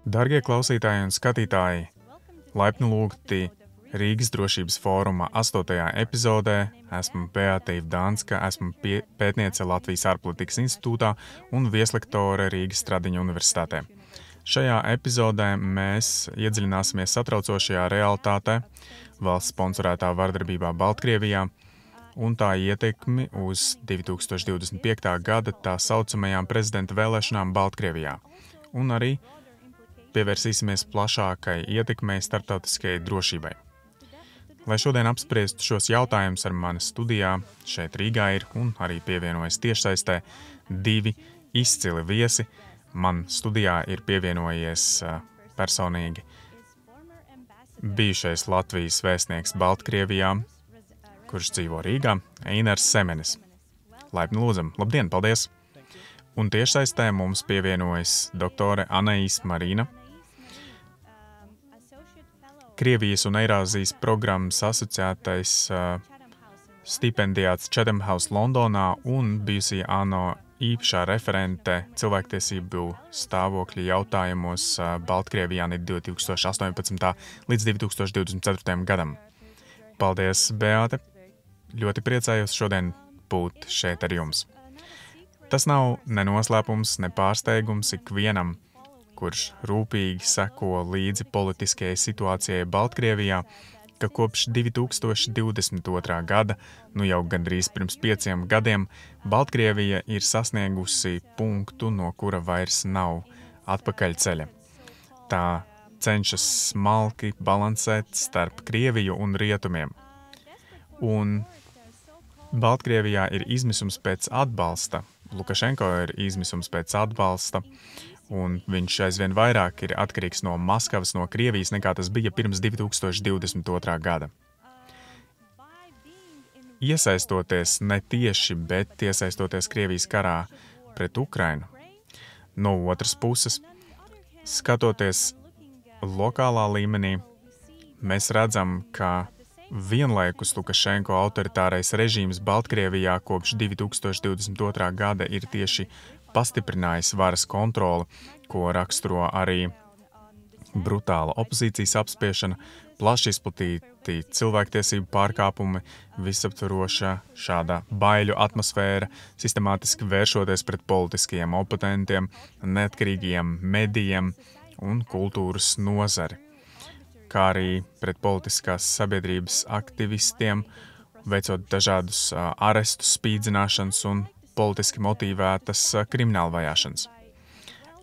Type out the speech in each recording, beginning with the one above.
Darbie klausītāji un skatītāji, laipni lūgti Rīgas drošības fóruma 8. epizodē. Esmu Beatīva Danska, esmu pētniece Latvijas ārpolitikas institūtā un vieslektore Rīgas Stradiņa universitātē. Šajā epizodē mēs iedziļināsimies satraucošajā realitātē, valsts sponsorētā vardarbībā Baltkrievijā un tā ietekmi uz 2025. gada tā saucamajām prezidenta vēlēšanām Baltkrievijā, un arī pievērsīsimies plašākai ietekmei starptautiskajai drošībai. Lai šodien apspriestu šos jautājumus ar mani studijā, šeit Rīgā ir un arī pievienojas tiešsaistē divi izcili viesi. Man studijā ir pievienojies personīgi bijušais Latvijas vēstnieks Baltkrievijā, kurš dzīvo Rīgā, Einars Semenis. Laipni lūdzam, labdien, paldies! Un tiešsaistē mums pievienojas doktore Anais Marīna, Krievijas un Eirāzijas programmas asociētais stipendijāts Chatham House Londonā un bijusī ANO īpašā referente cilvēktiesību stāvokļa jautājumos Baltkrievijā no 2018. līdz 2024. gadam. Paldies, Beāte! Ļoti priecājos šodien būt šeit ar jums. Tas nav ne noslēpums, ne pārsteigums ikvienam, kurš rūpīgi seko līdzi politiskajai situācijai Baltkrievijā, ka kopš 2022. gada, jau gandrīz pirms 5 gadiem, Baltkrievija ir sasniegusi punktu, no kura vairs nav atpakaļceļa. Tā cenšas smalki balansēt starp Krieviju un rietumiem. Un Baltkrievijā ir izmisums pēc atbalsta, Lukašenko ir izmisums pēc atbalsta, un viņš aizvien vairāk ir atkarīgs no Maskavas, no Krievijas, nekā tas bija pirms 2022. gada. Iesaistoties ne tieši, bet iesaistoties Krievijas karā pret Ukrainu, no otras puses, skatoties lokālā līmenī, mēs redzam, ka vienlaikus Lukašenko autoritārais režīms Baltkrievijā kopš 2022. gada ir tieši pastiprinājis varas kontroli, ko raksturo arī brutāla opozīcijas apspiešana, plaši izplatīti cilvēktiesību pārkāpumi, visaptvaroša šāda baiļu atmosfēra, sistemātiski vēršoties pret politiskajiem oponentiem, neatkarīgiem medijiem un kultūras nozari, kā arī pret politiskās sabiedrības aktivistiem, veicot dažādus arestus, spīdzināšanas un politiski motivētas krimināla vajāšanas.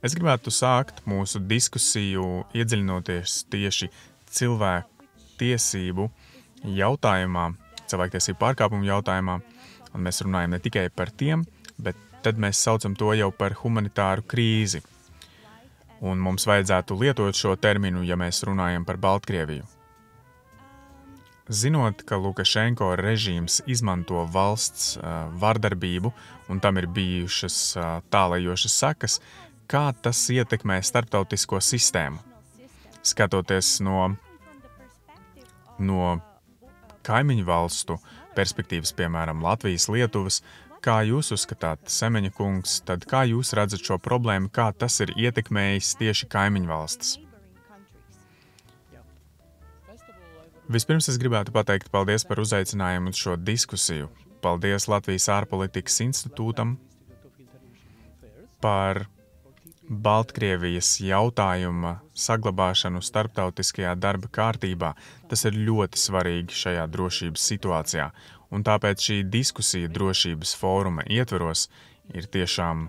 Es gribētu sākt mūsu diskusiju iedziļinoties tieši cilvēku tiesību jautājumā, cilvēktiesību pārkāpumu jautājumā, un mēs runājam ne tikai par tiem, bet tad mēs saucam to jau par humanitāru krīzi. Un mums vajadzētu lietot šo terminu, ja mēs runājam par Baltkrieviju. Zinot, ka Lukašenko režīms izmanto valsts vardarbību un tam ir bijušas tālajošas sekas, kā tas ietekmē starptautisko sistēmu? Skatoties no kaimiņu valstu perspektīvas, piemēram, Latvijas, Lietuvas, kā jūs uzskatāt, Semeņa kungs, tad kā jūs redzat šo problēmu, kā tas ir ietekmējis tieši kaimiņu valstis? Vispirms es gribētu pateikt paldies par uzaicinājumu uz šo diskusiju. Paldies Latvijas ārpolitikas institūtam par Baltkrievijas jautājuma saglabāšanu starptautiskajā darba kārtībā. Tas ir ļoti svarīgi šajā drošības situācijā, un tāpēc šī diskusija drošības fóruma ietveros ir tiešām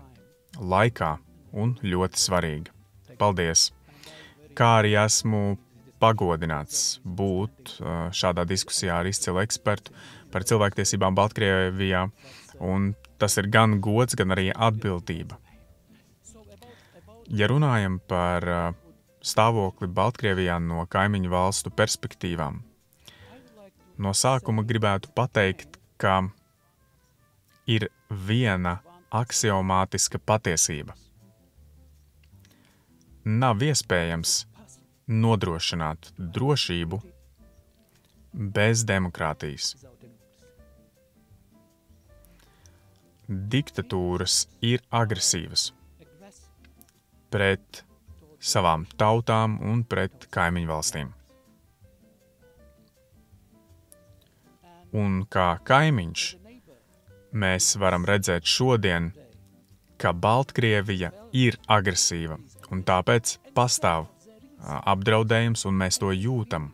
laikā un ļoti svarīga. Paldies! Kā arī esmu pagodināts būt šādā diskusijā ar izcilu ekspertu par cilvēktiesībām Baltkrievijā, un tas ir gan gods, gan arī atbildība. Ja runājam par stāvokli Baltkrievijā no kaimiņu valstu perspektīvām, no sākuma gribētu pateikt, ka ir viena aksiomātiska patiesība. Nav iespējams nodrošināt drošību bez demokrātijas. Diktatūras ir agresīvas pret savām tautām un pret kaimiņu valstīm. Un kā kaimiņš, mēs varam redzēt šodien, ka Baltkrievija ir agresīva, un tāpēc pastāv apdraudējums, un mēs to jūtam.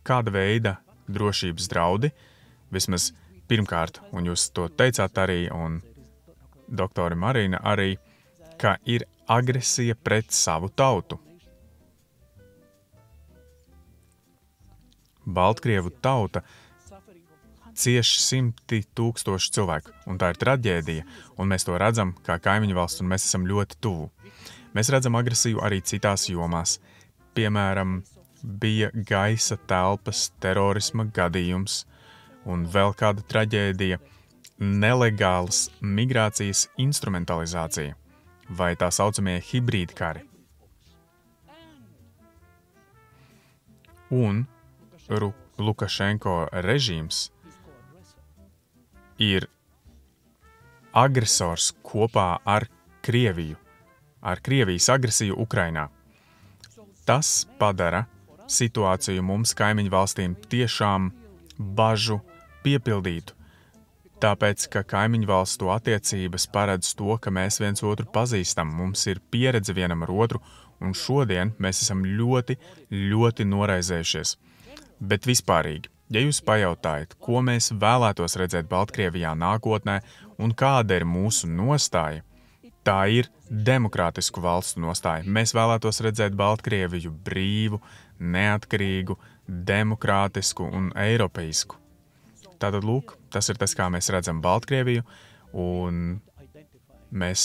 Kāda veida drošības draudi? Vismaz pirmkārt, un jūs to teicāt arī, un doktori Marina arī, ka ir agresija pret savu tautu. Baltkrievu tauta cieš 100 000 cilvēku, un tā ir traģēdija, un mēs to redzam kā kaimiņu valsts, un mēs esam ļoti tuvu. Mēs redzam agresiju arī citās jomās. Piemēram, bija gaisa telpas terorisma gadījums, un vēl kāda traģēdija – nelegālas migrācijas instrumentalizācija, vai tā saucamie hibrīdkari. Un Lukašenko režīms ir agresors kopā ar Krieviju, ar Krievijas agresiju Ukrainā. Tas padara situāciju mums kaimiņu valstīm tiešām bažu piepildītu, tāpēc, ka kaimiņu valstu attiecības paredz to, ka mēs viens otru pazīstam, mums ir pieredze vienam ar otru, un šodien mēs esam ļoti, ļoti noraizējušies. Bet vispārīgi, ja jūs pajautājat, ko mēs vēlētos redzēt Baltkrievijā nākotnē un kāda ir mūsu nostāja, tā ir demokrātisku valstu nostāja. Mēs vēlētos redzēt Baltkrieviju brīvu, neatkarīgu, demokrātisku un eiropeisku. Tātad, lūk, tas ir tas, kā mēs redzam Baltkrieviju, un mēs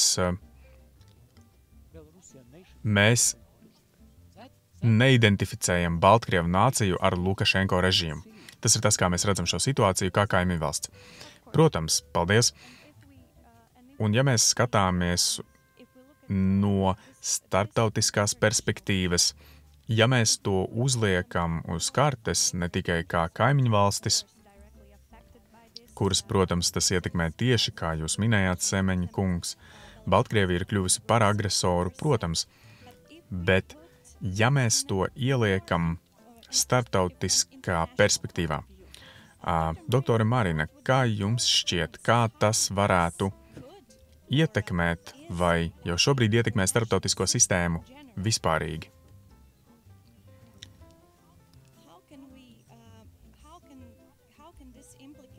neidentificējam Baltkrievu nāciju ar Lukašenko režīmu. Tas ir tas, kā mēs redzam šo situāciju kā kaimiņu valsts. Protams, paldies. Un ja mēs skatāmies no starptautiskās perspektīvas, ja mēs to uzliekam uz kartes ne tikai kā kaimiņu valstis, kuras, protams, tas ietekmē tieši, kā jūs minējāt, Semeņa kungs, Baltkrievija ir kļuvusi par agresoru, protams, bet ja mēs to ieliekam starptautiskā perspektīvā, doktore Marina, kā jums šķiet, kā tas varētu ietekmēt vai jau šobrīd ietekmē starptautisko sistēmu vispārīgi?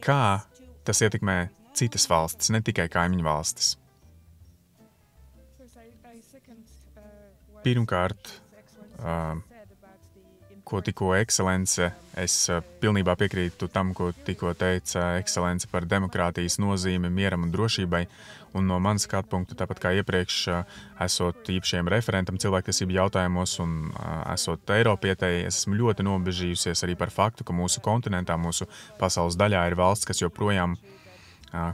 Kā tas ietekmē citas valstis, ne tikai kaimiņu valstis? Pirmkārt, ko tikko ekscelence, es pilnībā piekrītu tam, ko tikko teica ekscelence par demokrātijas nozīmi mieram un drošībai, un no manas skatu punkta, tāpat kā iepriekš, esot īpašiem referentam cilvēktiesību jautājumos un esot Eiropietei, es esmu ļoti nobežījusies arī par faktu, ka mūsu kontinentā, mūsu pasaules daļā ir valsts, kas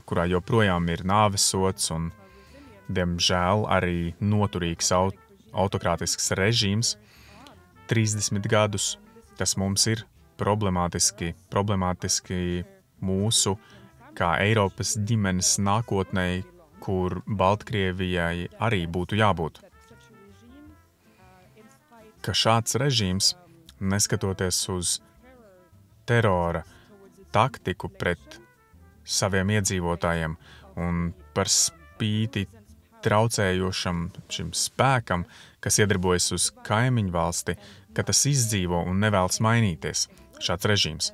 kurā joprojām ir nāvesods un, diemžēl, arī noturīgs autokrātisks režīms 30 gadus. Tas mums ir problemātiski mūsu kā Eiropas ģimenes nākotnei, kur Baltkrievijai arī būtu jābūt. Ka šāds režīms, neskatoties uz terora taktiku pret saviem iedzīvotājiem un par spīti traucējošam šim spēkam, kas iedarbojas uz kaimiņu valsti, ka tas izdzīvo un nevēlas mainīties, šāds režīms.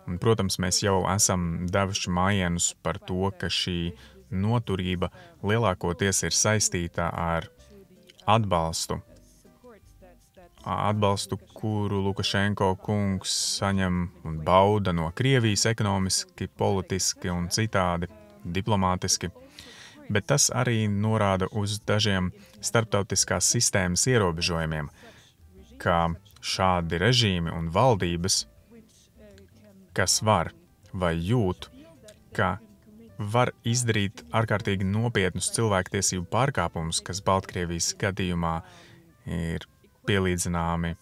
Un, protams, mēs jau esam devuši mājienus par to, ka šī noturība lielākoties ir saistīta ar atbalstu, kuru Lukašenko kungs saņem un bauda no Krievijas ekonomiski, politiski un citādi diplomātiski. Bet tas arī norāda uz dažiem starptautiskās sistēmas ierobežojumiem, ka šādi režīmi un valdības, kas var vai jūt, ka var izdarīt ārkārtīgi nopietnus cilvēktiesību pārkāpumus, kas Baltkrievijas gadījumā ir pielīdzināmi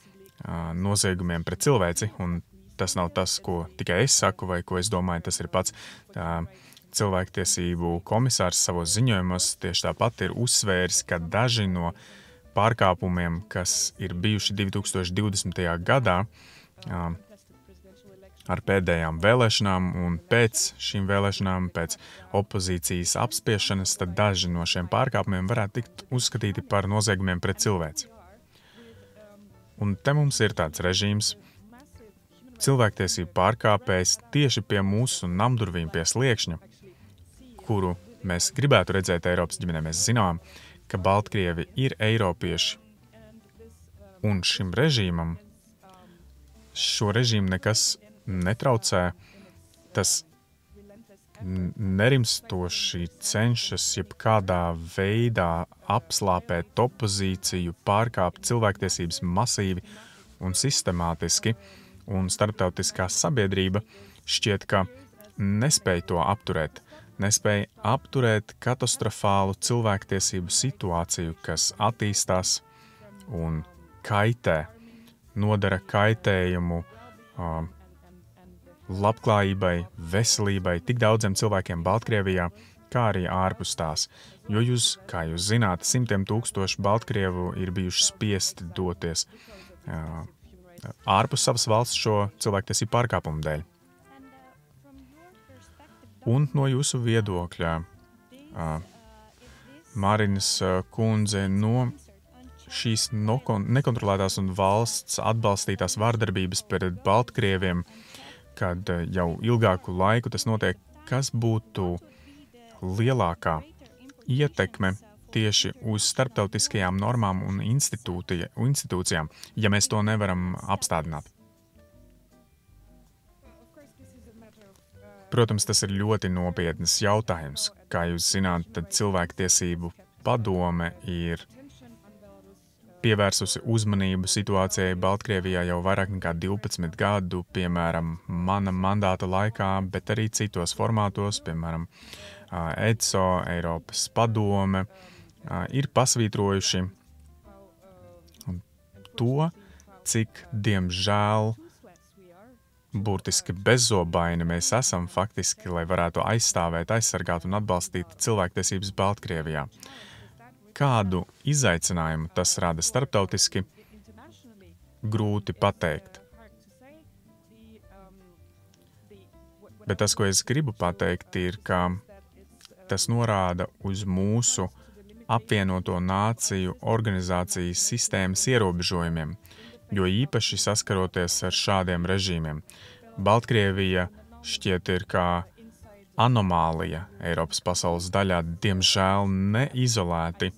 noziegumiem pret cilvēci, un tas nav tas, ko tikai es saku vai ko es domāju, tas ir pats cilvēktiesību komisārs savos ziņojumos tieši tāpat ir uzsvēris, ka daži no pārkāpumiem, kas ir bijuši 2020. gadā ar pēdējām vēlēšanām un pēc šīm vēlēšanām, pēc opozīcijas apspiešanas, tad daži no šiem pārkāpumiem varētu tikt uzskatīti par noziegumiem pret cilvēci. Un te mums ir tāds režīms, cilvēktiesību pārkāpējs tieši pie mūsu namdurvīm pie sliekšņa, kuru mēs gribētu redzēt Eiropas ģimenē. Mēs zinām, ka Baltkrievi ir eiropieši, un šim režīmam, šo režīmu nekas netraucē, tas nerimstoši cenšas jebkādā veidā apslāpēt opozīciju, pārkāpt cilvēktiesības masīvi un sistemātiski, un starptautiskā sabiedrība šķiet, ka nespēja to apturēt. Nespēja apturēt katastrofālu cilvēktiesību situāciju, kas attīstās un kaitē, nodara kaitējumu labklājībai, veselībai tik daudziem cilvēkiem Baltkrievijā, kā arī ārpus tās. Jo jūs, kā jūs zināt, simtiem tūkstoši Baltkrievu ir bijuši spiesti doties ārpus savas valsts šo cilvēktiesību pārkāpumu dēļ. Un no jūsu viedokļa, Marinas kundze, no šīs nekontrolētās un valsts atbalstītās vārdarbības pret Baltkrieviem, kad jau ilgāku laiku tas notiek, kas būtu lielākā ietekme tieši uz starptautiskajām normām un institūcijām, ja mēs to nevaram apstādināt? Protams, tas ir ļoti nopietnas jautājums. Kā jūs zināt, tad cilvēktiesību padome ir pievērsusi uzmanību situācijai Baltkrievijā jau vairāk nekā 12 gadu, piemēram, mana mandāta laikā, bet arī citos formātos, piemēram, EDSO, Eiropas padome, ir pasvītrojuši to, cik, diemžēl, burtiski bezzobaini mēs esam faktiski, lai varētu aizstāvēt, aizsargāt un atbalstīt cilvēktiesības Baltkrievijā. Kādu izaicinājumu tas rada starptautiski, grūti pateikt. Bet tas, ko es gribu pateikt, ir, ka tas norāda uz mūsu apvienoto nāciju organizācijas sistēmas ierobežojumiem, jo īpaši saskaroties ar šādiem režīmiem. Baltkrievija šķiet ir kā anomālija Eiropas pasaules daļā, diemžēl neizolēti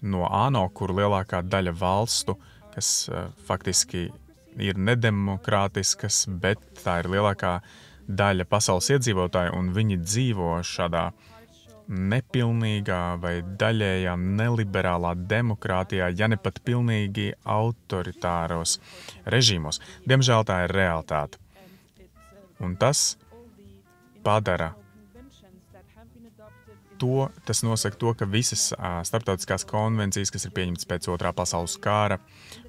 no ANO, kur lielākā daļa valstu, kas faktiski ir nedemokrātiskas, bet tā ir lielākā daļa pasaules iedzīvotāju, un viņi dzīvo šādā nepilnīgā vai daļējā neliberālā demokrātijā, ja ne pat pilnīgi autoritāros režīmos. Diemžēl tā ir realitāte. Un tas padara to, tas nosaka to, ka visas starptautiskās konvencijas, kas ir pieņemtas pēc Otrā pasaules kara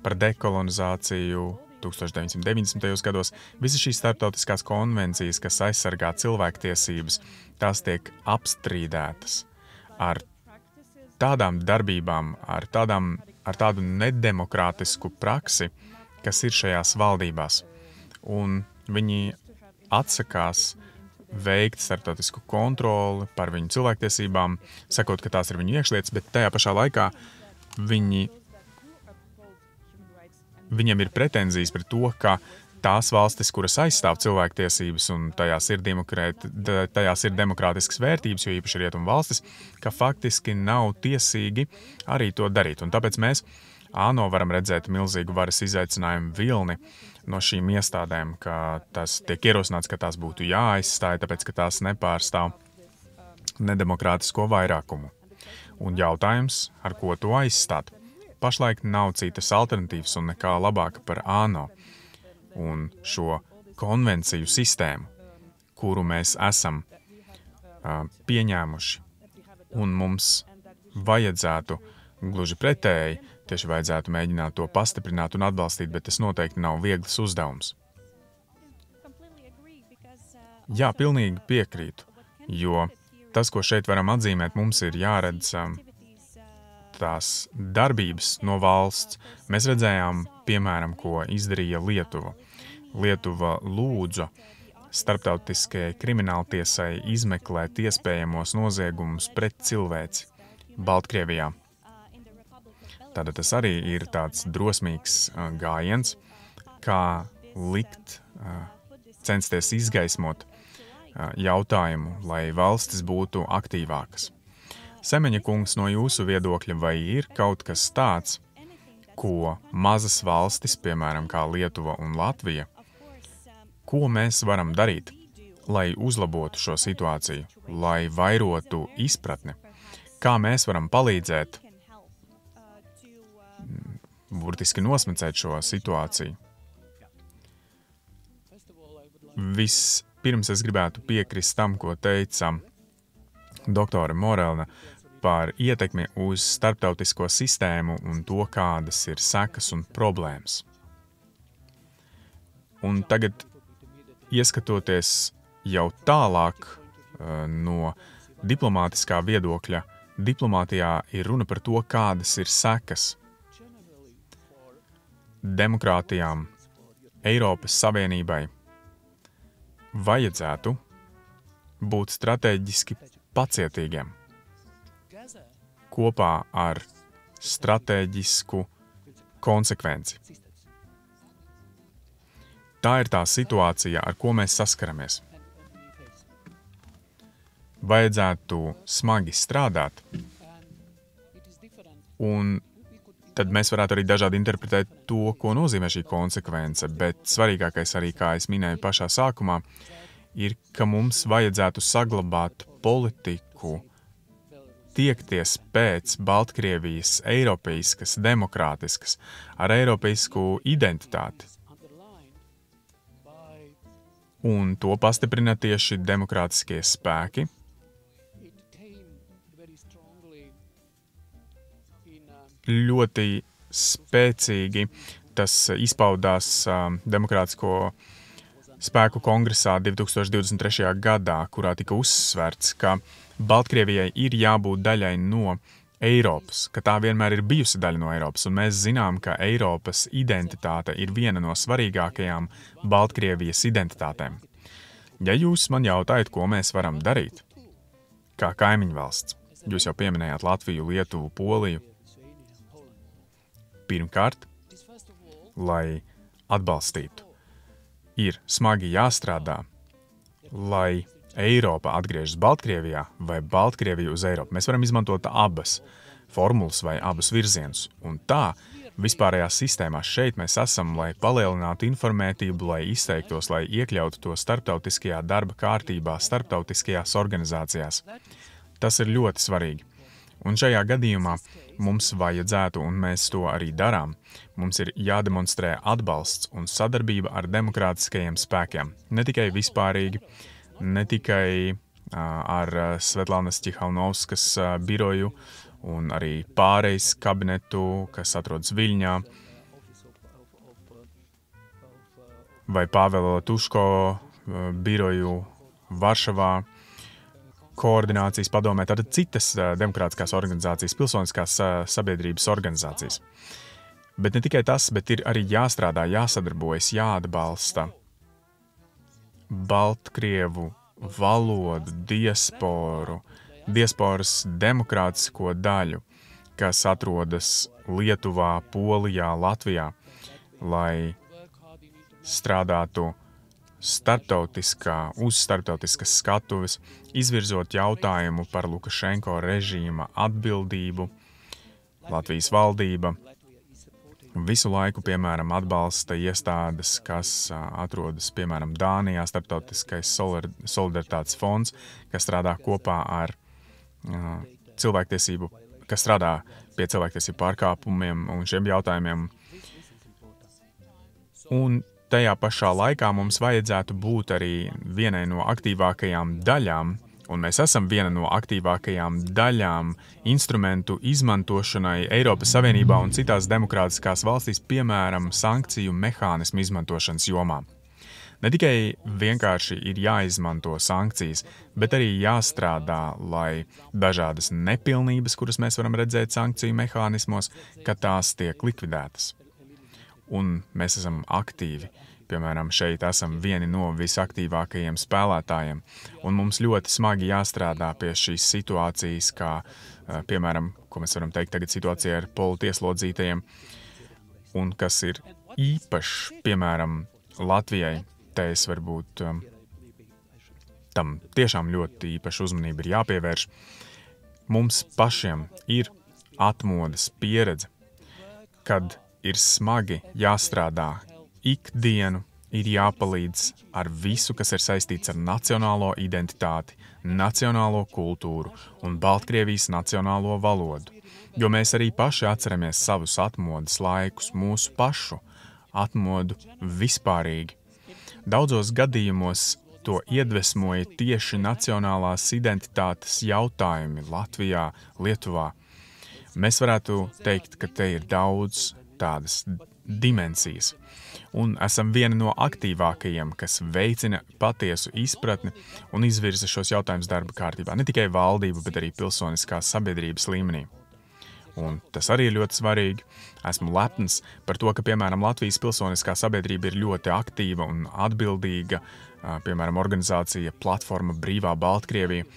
par dekolonizāciju 1990. gados, visas šīs starptautiskās konvencijas, kas aizsargā cilvēktiesības, tās tiek apstrīdētas ar tādām darbībām, ar tādu nedemokrātisku praksi, kas ir šajās valdībās. Un viņi atsakās veikt starptautisku kontroli par viņu cilvēktiesībām, sakot, ka tās ir viņu iekšlietas, bet tajā pašā laikā viņiem ir pretenzijas par to, ka tās valstis, kuras aizstāv cilvēktiesības un tajās ir demokrātiskas vērtības, jo īpaši rietumu valstis, ka faktiski nav tiesīgi arī to darīt. Un tāpēc mēs ANO varam redzēt milzīgu varas izaicinājumu vilni no šīm iestādēm, ka tas tiek ierosināts, ka tās būtu jāaizstāj, tāpēc, ka tās nepārstāv nedemokrātisko vairākumu. Un jautājums, ar ko to aizstāt? Pašlaik nav citas alternatīvas un nekā labāka par ANO un šo konvenciju sistēmu, kuru mēs esam pieņēmuši, un mums vajadzētu gluži pretēji, tieši vajadzētu mēģināt to pastiprināt un atbalstīt, bet tas noteikti nav viegls uzdevums. Jā, pilnīgi piekrītu, jo tas, ko šeit varam atzīmēt, mums ir jāredz neatkārtotās darbības no valsts. Mēs redzējām, piemēram, ko izdarīja Lietuva. Lietuva lūdza starptautiskajai krimināltiesai izmeklēt iespējamos noziegumus pret cilvēci Baltkrievijā. Tātad tas arī ir tāds drosmīgs gājiens, kā likt, censties izgaismot jautājumu, lai valstis būtu aktīvākas. Semeņa kungs, no jūsu viedokļa, vai ir kaut kas tāds, ko mazas valstis, piemēram, kā Lietuva un Latvija, ko mēs varam darīt, lai uzlabotu šo situāciju, lai vairotu izpratni, kā mēs varam palīdzēt burtiski nosmacēt šo situāciju? Vispirms es gribētu piekrist tam, ko teica doktore Morelna par ietekmi uz starptautisko sistēmu un to, kādas ir sekas un problēmas. Un tagad, ieskatoties jau tālāk no diplomātiskā viedokļa, diplomātijā ir runa par to, kādas ir sekas demokrātijām, Eiropas Savienībai. Vajadzētu būt strateģiski pacietīgiem kopā ar stratēģisku konsekvenci. Tā ir tā situācija, ar ko mēs saskaramies. Vajadzētu smagi strādāt, un tad mēs varētu arī dažādi interpretēt to, ko nozīmē šī konsekvence, bet svarīgākais arī, kā es minēju pašā sākumā, ir, ka mums vajadzētu saglabāt politiku, tiekties pēc Baltkrievijas eiropeiskas, demokrātiskas, ar eiropeisku identitāti. Un to pastiprina tieši demokrātiskie spēki. Ļoti spēcīgi tas izpaudās Demokrātisko spēku kongresā 2023. gadā, kurā tika uzsverts, ka Baltkrievijai ir jābūt daļai no Eiropas, ka tā vienmēr ir bijusi daļa no Eiropas, un mēs zinām, ka Eiropas identitāte ir viena no svarīgākajām Baltkrievijas identitātēm. Ja jūs man jautājat, ko mēs varam darīt, kā kaimiņu valsts, jūs jau pieminējāt Latviju, Lietuvu, Poliju, pirmkārt, lai atbalstītu, ir smagi jāstrādā, lai Eiropa atgriežas Baltkrievijā vai Baltkrievija uz Eiropu. Mēs varam izmantot abas formulas vai abus virzienus. Un tā, vispārējā sistēmā šeit mēs esam, lai palielinātu informētību, lai izteiktos, lai iekļautu to starptautiskajā darba kārtībā, starptautiskajās organizācijās. Tas ir ļoti svarīgi. Un šajā gadījumā mums vajadzētu, un mēs to arī darām, mums ir jādemonstrē atbalsts un sadarbība ar demokrātiskajiem spēkiem. Ne tikai vispārīgi, ne tikai ar Svetlānas Ķihaunovskas biroju un arī pārejas kabinetu, kas atrodas Viļņā, vai Pāvela Tuško biroju Varšavā, koordinācijas padomē, tātad citas demokrātiskās organizācijas, pilsoniskās sabiedrības organizācijas. Bet ne tikai tas, bet ir arī jāstrādā, jāsadarbojas, jāatbalsta Baltkrievu valodu, diasporas demokrātisko daļu, kas atrodas Lietuvā, Polijā, Latvijā, lai strādātu uz starptautiskas skatuves, izvirzot jautājumu par Lukašenko režīma atbildību. Latvijas valdība visu laiku, piemēram, atbalsta iestādes, kas atrodas, piemēram, Dānijā, Starptautiskais solidaritātes fonds, kas strādā kopā ar cilvēktiesību, kas strādā pie cilvēktiesību pārkāpumiem un šiem jautājumiem. Un tajā pašā laikā mums vajadzētu būt arī vienai no aktīvākajām daļām, un mēs esam viena no aktīvākajām daļām instrumentu izmantošanai Eiropas Savienībā un citās demokrātiskās valstīs, piemēram, sankciju mehānismu izmantošanas jomā. Ne tikai vienkārši ir jāizmanto sankcijas, bet arī jāstrādā, lai dažādas nepilnības, kuras mēs varam redzēt sankciju mehānismos, ka tās tiek likvidētas. Un mēs esam aktīvi. Piemēram, šeit esam vieni no visaktīvākajiem spēlētājiem, un mums ļoti smagi jāstrādā pie šīs situācijas, kā, piemēram, ko mēs varam teikt tagad situācijā ar politieslodzītajiem, un kas ir īpašs, piemēram, Latvijai, te es varbūt tam tiešām ļoti īpaša uzmanība ir jāpievērš. Mums pašiem ir atmodas pieredze, kad ir smagi jāstrādā ikdienu, ir jāpalīdz ar visu, kas ir saistīts ar nacionālo identitāti, nacionālo kultūru un Baltkrievijas nacionālo valodu, jo mēs arī paši atceramies savus atmodas laikus, mūsu pašu atmodu vispārīgi. Daudzos gadījumos to iedvesmoja tieši nacionālās identitātes jautājumi Latvijā, Lietuvā. Mēs varētu teikt, ka te ir daudz tādas dimensijas, un esam vieni no aktīvākajiem, kas veicina patiesu izpratni un izvirza šos jautājumus darba kārtībā, ne tikai valdību, bet arī pilsoniskās sabiedrības līmenī. Un tas arī ir ļoti svarīgi. Esmu lepns par to, ka, piemēram, Latvijas pilsoniskā sabiedrība ir ļoti aktīva un atbildīga, piemēram, organizācija Platforma Brīvā Baltkrievija.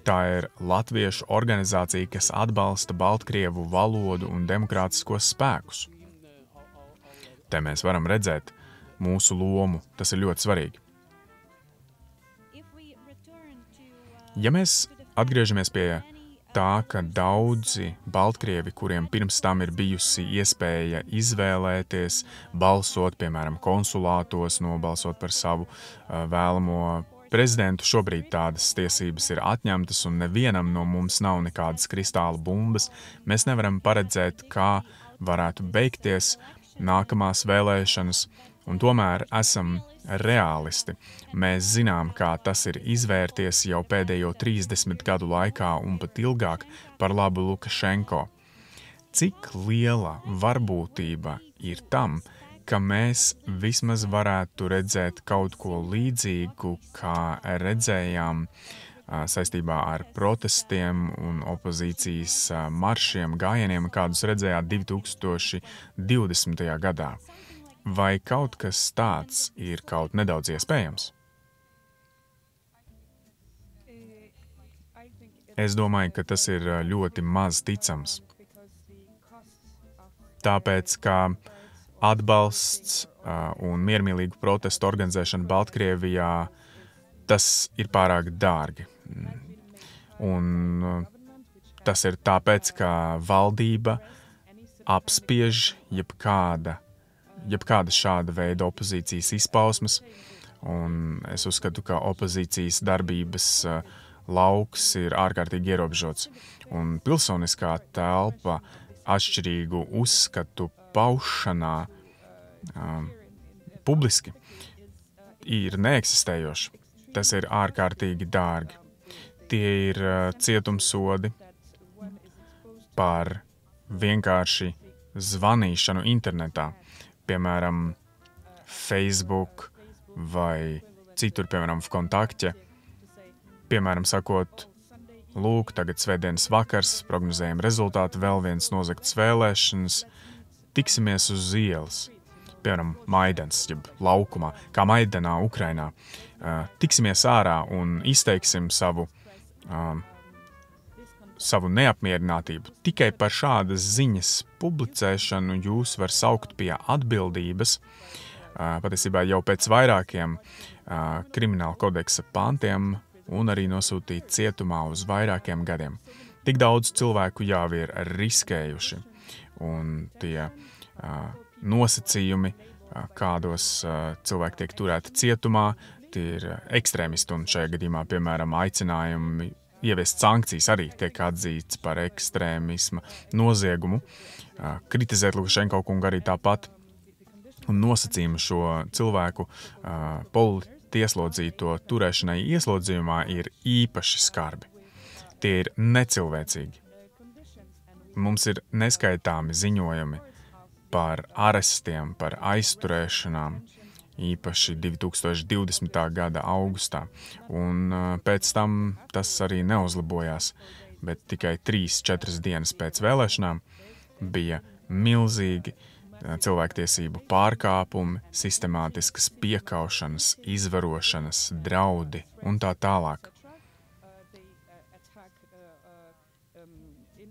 Tā ir latviešu organizācija, kas atbalsta Baltkrievu valodu un demokrātiskos spēkus. Te mēs varam redzēt mūsu lomu. Tas ir ļoti svarīgi. Ja mēs atgriežamies pie tā, ka daudzi Baltkrievi, kuriem pirms tam ir bijusi iespēja izvēlēties, balsot, piemēram, konsulātos, nobalsot par savu vēlamo prezidentu, šobrīd tādas tiesības ir atņemtas un nevienam no mums nav nekādas kristāla bumbas. Mēs nevaram paredzēt, kā varētu beigties nākamās vēlēšanas, un tomēr esam reālisti. Mēs zinām, kā tas ir izvērties jau pēdējo 30 gadu laikā un pat ilgāk par labu Lukašenko. Cik liela varbūtība ir tam, ka mēs vismaz varētu redzēt kaut ko līdzīgu, kā redzējām saistībā ar protestiem un opozīcijas maršiem, gājieniem, kādus redzējāt 2020. gadā. Vai kaut kas tāds ir kaut nedaudz iespējams? Es domāju, ka tas ir ļoti maz ticams. Tāpēc, ka atbalsts un miermīlīgu protestu organizēšana Baltkrievijā, tas ir pārāk dārgi. Un tas ir tāpēc, ka valdība apspiež jebkāda šāda veida opozīcijas izpausmes, un es uzskatu, ka opozīcijas darbības lauks ir ārkārtīgi ierobežots. Un pilsoniskā telpa atšķirīgu uzskatu paušanā publiski ir neeksistējoša. Tas ir ārkārtīgi dārgi. Tie ir cietumsodi par vienkārši zvanīšanu internetā, piemēram, Facebook vai citur, piemēram, Vkontakte. Piemēram, sakot, lūk, tagad svētdienas vakars, prognozējam rezultātu, vēl viens nozagts vēlēšanas, tiksimies uz ielas. Piemēram, Maidans, jeb laukumā, kā Maidanā, Ukrainā. Tiksimies ārā un izteiksim savu neapmierinātību. Tikai par šādas ziņas publicēšanu jūs var saukt pie atbildības, patiesībā jau pēc vairākiem krimināla kodeksa pantiem un arī nosūtīt cietumā uz vairākiem gadiem. Tik daudz cilvēku jau ir riskējuši, un tie nosacījumi, kādos cilvēki tiek turēti cietumā, tie ir ekstrēmisti, un šajā gadījumā, piemēram, aicinājumi ieviest sankcijas arī tiek atzīts par ekstrēmisma noziegumu, kritizēt Lukašenko kungu arī tāpat, un nosacījumi šo cilvēku politieslodzīto turēšanai ieslodzījumā ir īpaši skarbi. Tie ir necilvēcīgi. Mums ir neskaitāmi ziņojumi par arestiem, par aizturēšanām, īpaši 2020. gada augustā, un pēc tam tas arī neuzlabojās, bet tikai 3-4 dienas pēc vēlēšanām bija milzīgi cilvēktiesību pārkāpumi, sistemātiskas piekaušanas, izvarošanas, draudi un tā tālāk.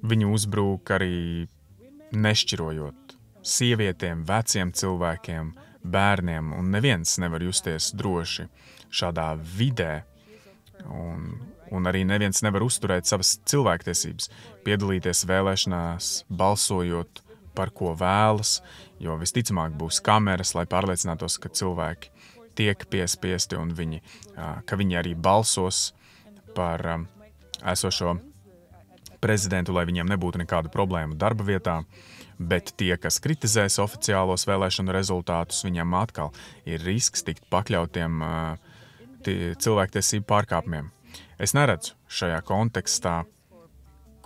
Viņi uzbrūk arī nešķirojot sievietēm, veciem cilvēkiem, bērniem, un neviens nevar justies droši šādā vidē, un arī neviens nevar uzturēt savas cilvēktiesības, piedalīties vēlēšanās, balsojot par ko vēlas, jo visticamāk būs kameras, lai pārliecinātos, ka cilvēki tiek piespiesti un ka viņi arī balsos par esošo prezidentu, lai viņiem nebūtu nekādu problēmu darba vietā, bet tie, kas kritizēs oficiālos vēlēšanu rezultātus, viņam atkal ir risks tikt pakļautiem cilvēktiesību pārkāpumiem. Es neredzu šajā kontekstā,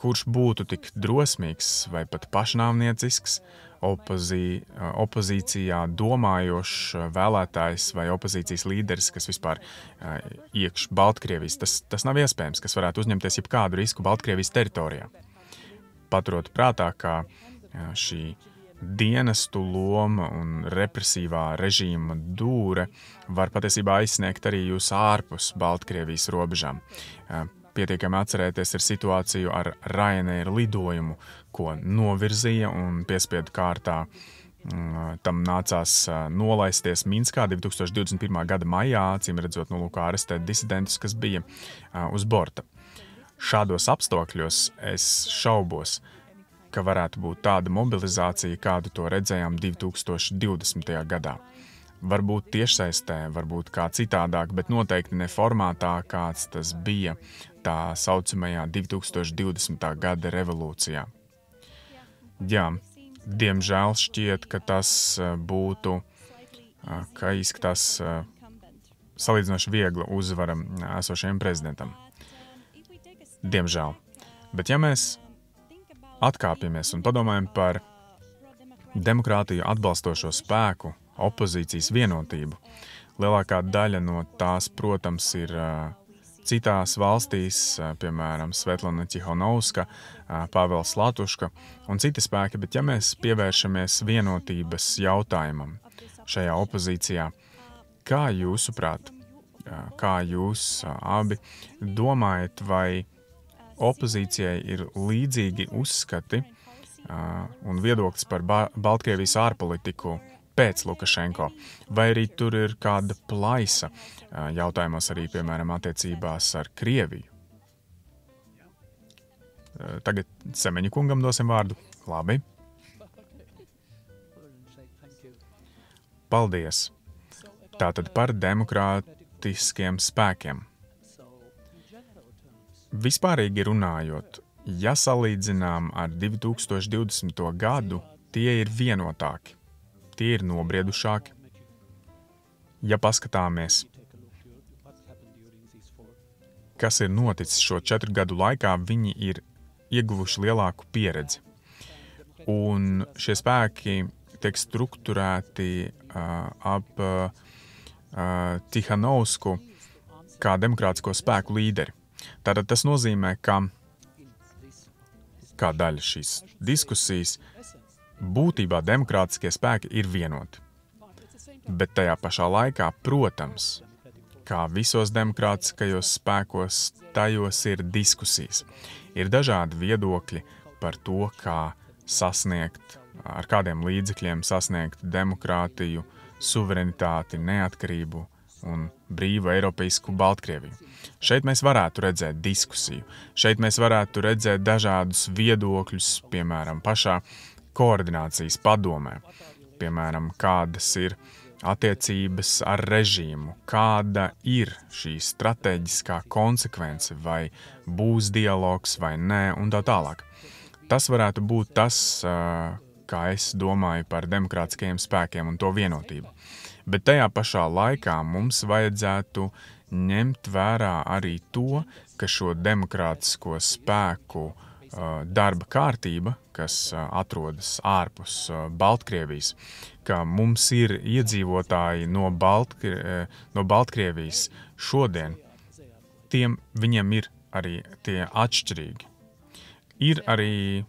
kurš būtu tik drosmīgs vai pat pašnāvniecisks, opozīcijā domājošs vēlētājs vai opozīcijas līderis, kas vispār iekš Baltkrievijas. Tas nav iespējams, kas varētu uzņemties jebkādu risku Baltkrievijas teritorijā. Paturot prātā, ka šī dienestu loma un represīvā režīma dūre var patiesībā aizsniegt arī jūs ārpus Baltkrievijas robežām. Pietiekami atcerēties ir situāciju ar Ryanair lidojumu, ko novirzīja un piespiedu kārtā tam nācās nolaisties Minskā 2021. gada maijā, acīm redzot, arestēt disidentus, kas bija uz borta. Šādos apstākļos es šaubos, ka varētu būt tāda mobilizācija, kādu to redzējām 2020. gadā. Varbūt tiešsaistē, varbūt kā citādāk, bet noteikti ne formātā, kāds tas bija tā saucamajā 2020. gada revolūcijā. Jā, diemžēl šķiet, ka tas būtu, ka izskatās salīdzinoši viegla uzvara esošajam prezidentam. Diemžēl. Bet ja mēs atkāpjamies un padomājam par demokrātiju atbalstošo spēku, opozīcijas vienotību. Lielākā daļa no tās, protams, ir citās valstīs, piemēram, Svetlana Tihanovska, Pāvels Latuška un citi spēki, bet ja mēs pievēršamies vienotības jautājumam šajā opozīcijā, kā jūsuprāt, kā jūs abi domājat, vai opozīcijai ir līdzīgi uzskati un viedoklis par Baltkrievijas ārpolitiku pēc Lukašenko, vai arī tur ir kāda plaisa jautājumos arī, piemēram, attiecībās ar Krieviju? Tagad Semeņa kungam dosim vārdu. Labi. Paldies. Tātad par demokrātiskiem spēkiem. Vispārīgi runājot, ja salīdzinām ar 2020. gadu, tie ir vienotāki. Tie ir nobriedušāki. Ja paskatāmies, kas ir noticis šo 4 gadu laikā, viņi ir ieguvuši lielāku pieredzi. Un šie spēki tiek strukturēti ap Tihanovsku kā demokrātisko spēku līderi. Tātad tas nozīmē, ka kā daļa šīs diskusijas būtībā demokrātiskie spēki ir vienoti. Bet tajā pašā laikā, protams, kā visos demokrātiskajos spēkos, tajos ir diskusijas. Ir dažādi viedokļi par to, kā sasniegt, ar kādiem līdzekļiem sasniegt demokrātiju, suverenitāti, neatkarību un brīvu eiropeisku Baltkrieviju. Šeit mēs varētu redzēt diskusiju. Šeit mēs varētu redzēt dažādus viedokļus, piemēram, pašā koordinācijas padomē. Piemēram, kādas ir attiecības ar režīmu, kāda ir šī strateģiskā konsekvence, vai būs dialogs vai nē, un tā tālāk. Tas varētu būt tas, kā es domāju par demokrātiskajiem spēkiem un to vienotību. Bet tajā pašā laikā mums vajadzētu ņemt vērā arī to, ka šo demokrātisko spēku darba kārtība, kas atrodas ārpus Baltkrievijas, ka mums ir iedzīvotāji no Baltkrievijas šodien, viņiem ir arī tie atšķirīgi. Ir arī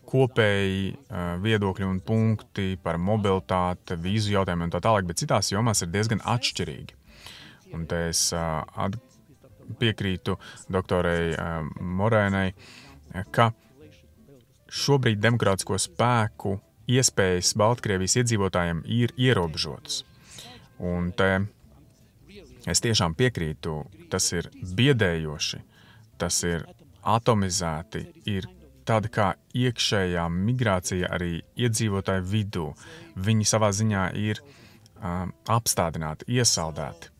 kopēji viedokļi un punkti par mobilitāti, vīzu jautājumu un tā tālāk, bet citās jomās ir diezgan atšķirīgi. Un te es piekrītu doktorei Morēnai, ka šobrīd demokrātisko spēku iespējas Baltkrievijas iedzīvotājiem ir ierobežotas. Un te es tiešām piekrītu, tas ir biedējoši, tas ir atomizēti, ir tāda kā iekšējā migrācija arī iedzīvotāju vidū. Viņi savā ziņā ir apstādināti, iesaldēti.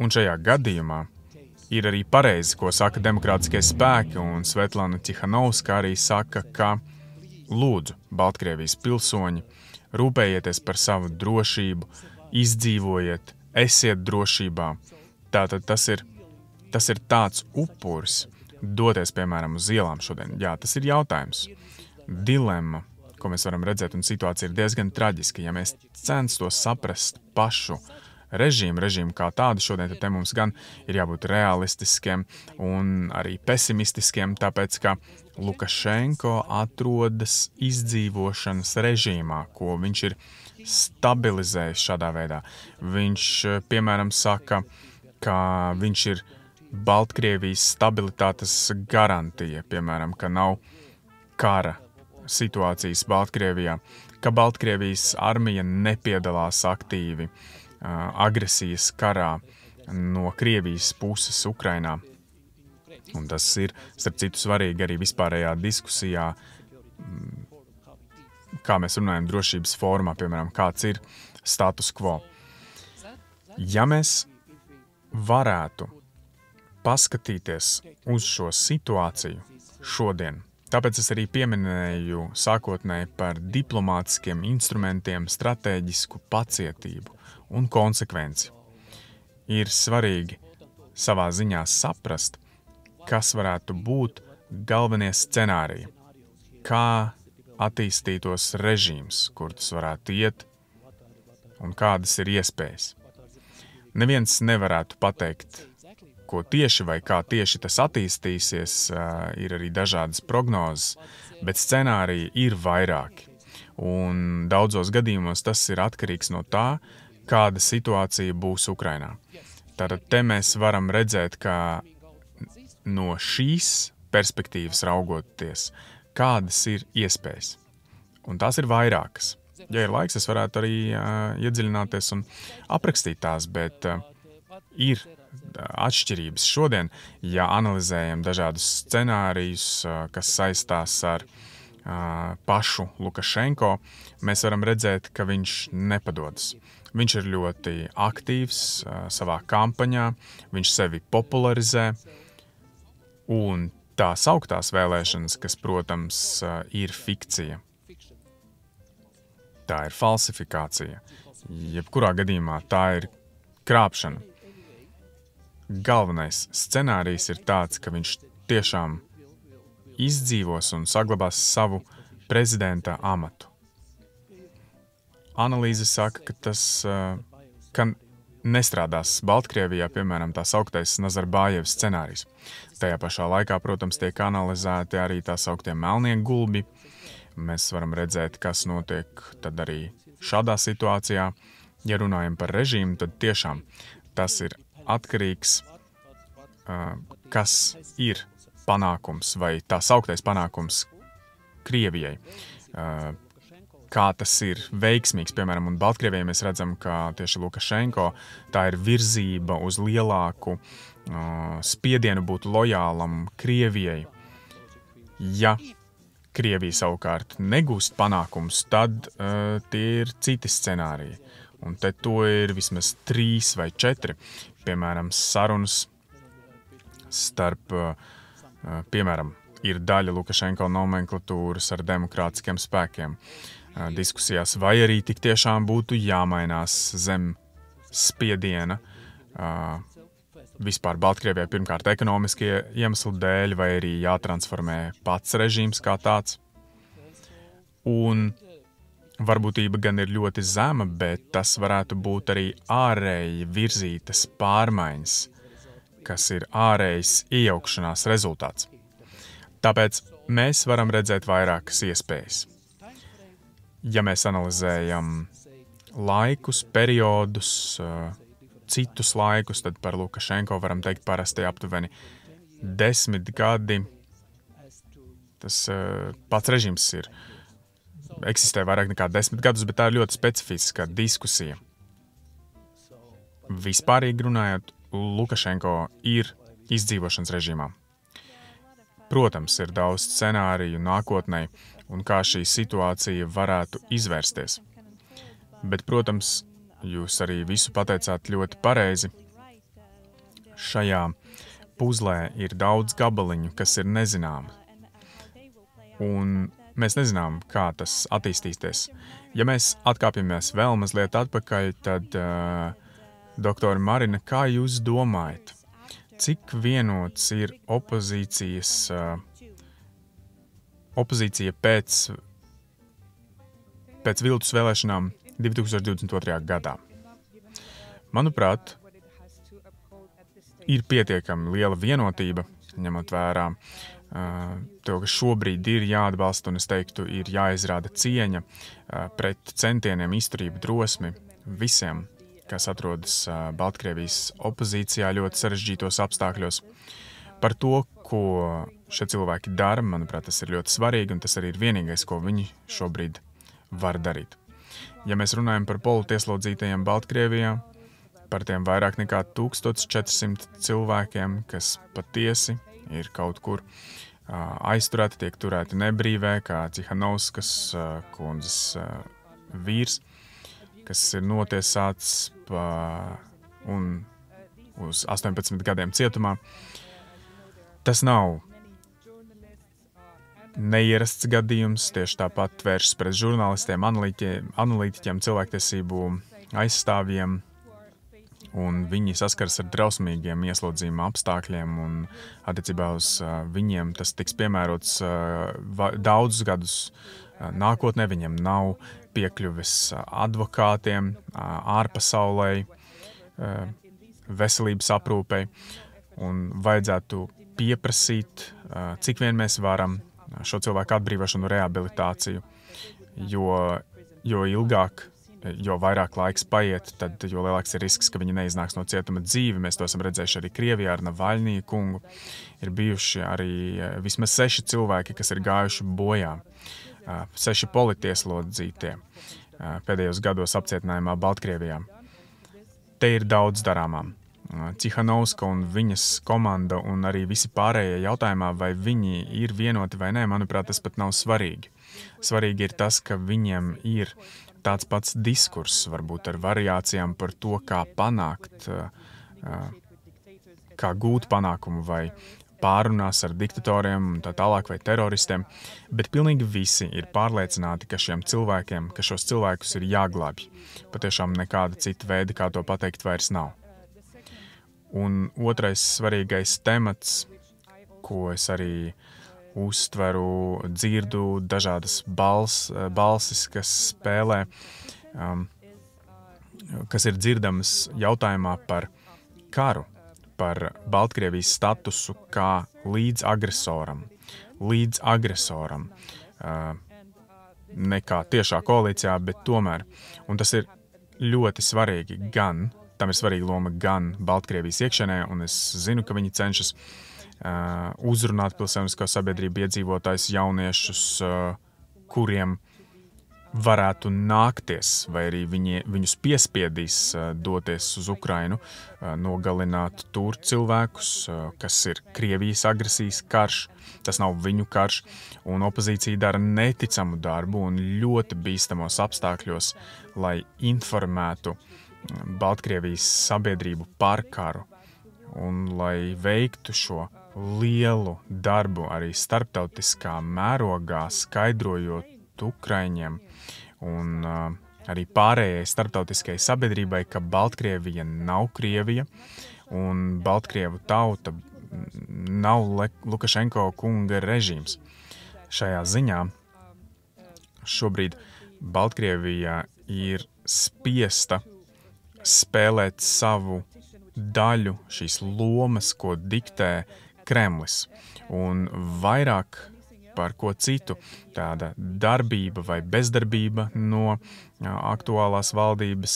Un šajā gadījumā ir arī pareizi, ko saka demokrātiskie spēki, un Svetlana Tihanovska arī saka, ka lūdzu, Baltkrievijas pilsoņi, rūpējieties par savu drošību, izdzīvojiet, esiet drošībā. Tātad tas ir tāds upuris, doties, piemēram, uz ielām šodien. Jā, tas ir jautājums. Dilemma, ko mēs varam redzēt, un situācija ir diezgan traģiska. Ja mēs censtos saprast pašu režīmu kā tādu šodien, tad te mums gan ir jābūt realistiskiem un arī pesimistiskiem, tāpēc, ka Lukašenko atrodas izdzīvošanas režīmā, ko viņš ir stabilizējis šādā veidā. Viņš, piemēram, saka, ka viņš ir Baltkrievijas stabilitātes garantija, piemēram, ka nav kara situācijas Baltkrievijā, ka Baltkrievijas armija nepiedalās aktīvi agresijas karā no Krievijas puses Ukrainā. Un tas ir, starp citu, svarīgi arī vispārējā diskusijā, kā mēs runājam drošības fórumā, piemēram, kāds ir status quo. Ja mēs varētu paskatīties uz šo situāciju šodien, tāpēc es arī pieminēju sākotnēji par diplomātiskiem instrumentiem, stratēģisku pacietību un konsekvenci. Ir svarīgi savā ziņā saprast, kas varētu būt galvenie scenāriji, kā attīstītos režīms, kur tas varētu iet un kādas ir iespējas. Neviens nevarētu pateikt, ko tieši vai kā tieši tas attīstīsies, ir arī dažādas prognozes, bet scenāriji ir vairāki. Un daudzos gadījumos tas ir atkarīgs no tā, kāda situācija būs Ukrainā. Tātad te mēs varam redzēt, ka no šīs perspektīvas raugoties, kādas ir iespējas. Un tās ir vairākas. Ja ir laiks, es varētu arī iedziļināties un aprakstīt tās, bet ir atšķirības šodien, ja analizējam dažādus scenārijus, kas saistās ar pašu Lukašenko, mēs varam redzēt, ka viņš nepadodas. Viņš ir ļoti aktīvs savā kampaņā, viņš sevi popularizē, un tās augtās vēlēšanas, kas, protams, ir fikcija. Tā ir falsifikācija. Jebkurā gadījumā tā ir krāpšana. Galvenais scenārijs ir tāds, ka viņš tiešām izdzīvos un saglabās savu prezidenta amatu. Analīze saka, ka tas nestrādās Baltkrievijā, piemēram, tās augtais Nazarbājevs scenārijs. Tajā pašā laikā, protams, tiek analizēti arī tās augtie melnie gulbi. Mēs varam redzēt, kas notiek tad arī šādā situācijā. Ja runājam par režīmu, tad tiešām tas ir atkarīgs, kas ir panākums vai tās augtais panākums Krievijai. Kā tas ir veiksmīgs, piemēram, un Baltkrievijai mēs redzam, ka tieši Lukašenko tā ir virzība uz lielāku spiedienu būt lojālam Krievijai. Ja Krievija savukārt negūst panākums, tad tie ir citi scenāriji. Un te to ir vismaz 3 vai 4. Piemēram, sarunas starp, piemēram, ir daļa Lukašenko nomenklatūras ar demokrātiskiem spēkiem diskusijās, vai arī tik tiešām būtu jāmainās zem spiediena vispār Baltkrievijai pirmkārt ekonomiskie iemesli dēļ, vai arī jātransformē pats režīms kā tāds. Un varbūtība gan ir ļoti zema, bet tas varētu būt arī ārēji virzītas pārmaiņas, kas ir ārējas iejaukšanās rezultāts. Tāpēc mēs varam redzēt vairākas iespējas. Ja mēs analizējam laikus, periodus, citus laikus, tad par Lukašenko varam teikt parasti aptuveni 10 gadi. Tas pats režīms eksistē vairāk nekā 10 gadus, bet tā ir ļoti specifiska diskusija. Vispārīgi runājot, Lukašenko ir izdzīvošanas režīmā. Protams, ir daudz scenāriju nākotnē un kā šī situācija varētu izvērsties. Bet, protams, jūs arī visu pateicāt ļoti pareizi. Šajā puzlē ir daudz gabaliņu, kas ir nezināmi. Un mēs nezinām, kā tas attīstīsies. Ja mēs atkāpjamies vēl mazliet atpakaļ, tad, doktora Marina, kā jūs domājat, cik vienots ir opozīcija pēc viltus vēlēšanām 2022. gadā? Manuprāt, ir pietiekami liela vienotība, ņemot vērā to, ka šobrīd ir jāatbalsta un es teiktu, ir jāizrāda cieņa pret centieniem, izturību, drosmi visiem, kas atrodas Baltkrievijas opozīcijā ļoti sarežģītos apstākļos. Par to, ko šie cilvēki dara, manuprāt, tas ir ļoti svarīgi un tas arī ir vienīgais, ko viņi šobrīd var darīt. Ja mēs runājam par politieslodzītajiem Baltkrievijā, par tiem vairāk nekā 1400 cilvēkiem, kas patiesi ir kaut kur aizturēti, tiek turēti nebrīvē, kā Cihanovskas kundzes vīrs, kas ir notiesāts uz 18 gadiem cietumā. Tas nav neierasts gadījums, tieši tāpat vēršas pret žurnālistiem, analītiķiem, cilvēktiesību aizstāvjiem, un viņi saskars ar drausmīgiem ieslodzījuma apstākļiem, un attiecībā uz viņiem tas tiks piemērots daudzus gadus nākotnē. Viņiem nav piekļuves advokātiem, ārpasaulei, veselības aprūpei, un vajadzētu pieprasīt, cik vien mēs varam, šo cilvēku atbrīvošanu, rehabilitāciju, jo ilgāk, jo vairāk laiks paiet, tad jo lielāks ir risks, ka viņi neiznāks no cietuma dzīvi. Mēs to esam redzējuši arī Krievijā ar Navaļniju kungu. Ir bijuši arī vismaz 6 cilvēki, kas ir gājuši bojā. 6 politieslodzītie pēdējos gados apcietinājumā Baltkrievijā. Te ir daudz darāmām. Cihanovska un viņas komanda un arī visi pārējie jautājumā, vai viņi ir vienoti vai nē, manuprāt, tas pat nav svarīgi. Svarīgi ir tas, ka viņiem ir tāds pats diskurss, varbūt ar variācijām par to, kā panākt, kā gūt panākumu vai pārunās ar diktatoriem un tā tālāk vai teroristiem, bet pilnīgi visi ir pārliecināti, ka šiem cilvēkiem, ka šos cilvēkus ir jāglābj. Patiešām nekāda cita veida, kā to pateikt, vairs nav. Un otrais svarīgais temats, ko es arī uztveru, dzirdu dažādas balsis, kas spēlē, kas ir dzirdamas jautājumā par karu, par Baltkrievijas statusu kā līdz agresoram, nekā tiešā koalīcijā, bet tomēr. Un tas ir ļoti svarīgi tam ir svarīga loma gan Baltkrievijas iekšienē, un es zinu, ka viņi cenšas uzrunāt pilsonisko sabiedrību, iedzīvotājus, jauniešus, kuriem varētu nākties, vai arī viņus piespiedīs doties uz Ukrainu, nogalināt tur cilvēkus, kas ir Krievijas agresijas karš. Tas nav viņu karš, un opozīcija dara neticamu darbu un ļoti bīstamos apstākļos, lai informētu Baltkrievijas sabiedrību par karu un lai veiktu šo lielu darbu arī starptautiskā mērogā, skaidrojot Ukraiņiem un arī pārējai starptautiskajai sabiedrībai, ka Baltkrievija nav Krievija un Baltkrievu tauta nav Lukašenko kunga režīms. Šajā ziņā šobrīd Baltkrievija ir spiesta spēlēt savu daļu šīs lomas, ko diktē Kremlis, un vairāk par ko citu tāda darbība vai bezdarbība no aktuālās valdības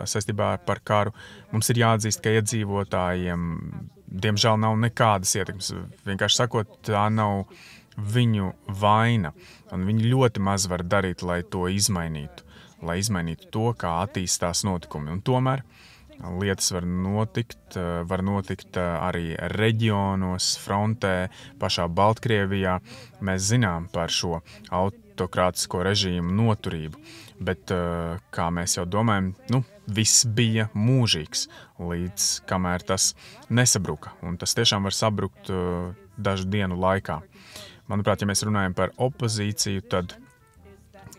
saistībā par karu. Mums ir jāatzīst, ka iedzīvotājiem diemžēl nav nekādas ietekmes. Vienkārši sakot, tā nav viņu vaina, un viņi ļoti maz var darīt, lai to izmainītu, lai izmainītu to, kā attīstās notikumi. Un tomēr lietas var notikt arī reģionos, frontē, pašā Baltkrievijā. Mēs zinām par šo autokrātisko režīmu noturību, bet, kā mēs jau domājam, viss bija mūžīgs, līdz kamēr tas nesabruka, un tas tiešām var sabrukt dažu dienu laikā. Manuprāt, ja mēs runājam par opozīciju, tad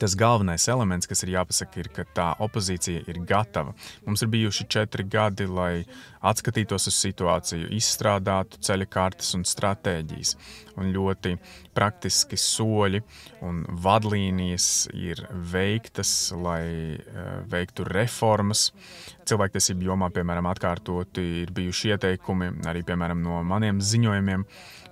tas galvenais elements, kas ir jāpasaka, ir, ka tā opozīcija ir gatava. Mums ir bijuši 4 gadi, lai atskatītos uz situāciju, izstrādātu ceļa kartes un stratēģijas. Un ļoti praktiski soļi un vadlīnijas ir veiktas, lai veiktu reformas. Cilvēktiesību jomā, piemēram, atkārtoti ir bijuši ieteikumi, arī, piemēram, no maniem ziņojumiem,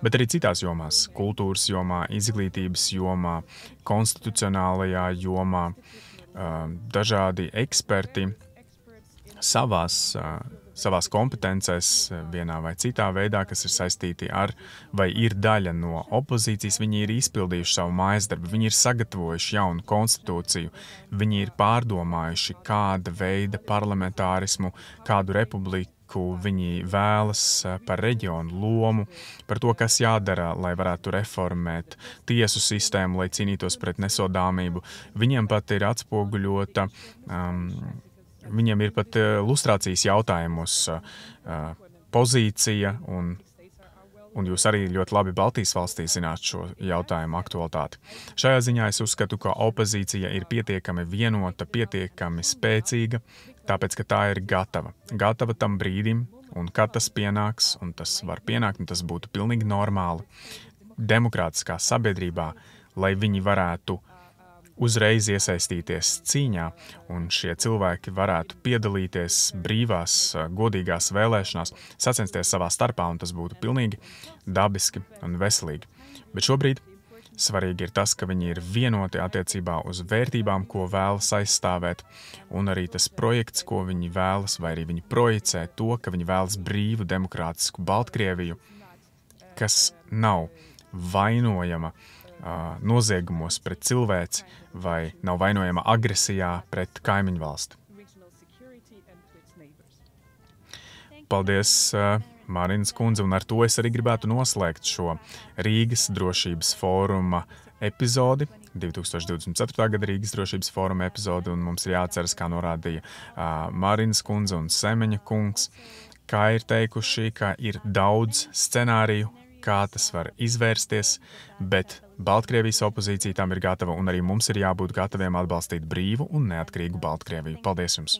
bet arī citās jomās, kultūras jomā, izglītības jomā, konstitucionālajā jomā. Dažādi eksperti savās kompetencēs vienā vai citā veidā, kas ir saistīti ar vai ir daļa no opozīcijas, viņi ir izpildījuši savu mājasdarbu, viņi ir sagatavojuši jaunu konstitūciju, viņi ir pārdomājuši, kāda veida parlamentārismu, kādu republiku viņi vēlas par reģionu lomu, par to, kas jādara, lai varētu reformēt tiesu sistēmu, lai cīnītos pret nesodāmību. Viņiem pat ir atspoguļota, viņiem ir pat lustrācijas jautājumos pozīcija, un jūs arī ļoti labi Baltijas valstīs zināt šo jautājumu aktualitāti. Šajā ziņā es uzskatu, ka opozīcija ir pietiekami vienota, pietiekami spēcīga, tāpēc, ka tā ir gatava tam brīdim, un kad tas pienāks, un tas var pienākt, un tas būtu pilnīgi normāli, demokrātiskā sabiedrībā, lai viņi varētu uzreiz iesaistīties cīņā, un šie cilvēki varētu piedalīties brīvās, godīgās vēlēšanās, sacensties savā starpā, un tas būtu pilnīgi dabiski un veselīgi. Bet šobrīd svarīgi ir tas, ka viņi ir vienoti attiecībā uz vērtībām, ko vēlas aizstāvēt, un arī tas projekts, ko viņi vēlas, vai arī viņi projicē to, ka viņi vēlas brīvu, demokrātisku Baltkrieviju, kas nav vainojama noziegumos pret cilvēci vai nav vainojama agresijā pret kaimiņu valsti. Paldies, Marinas kundze, un ar to es arī gribētu noslēgt šo Rīgas drošības fóruma epizodi, 2024. gada Rīgas drošības fóruma epizodi, un mums ir jāatceras, kā norādīja Marinas kundze un Semeņa kungs, kā ir teikuši, ka ir daudz scenāriju, kā tas var izvērsties, bet Baltkrievijas opozīcija tam ir gatava, un arī mums ir jābūt gataviem atbalstīt brīvu un neatkarīgu Baltkrieviju. Paldies jums!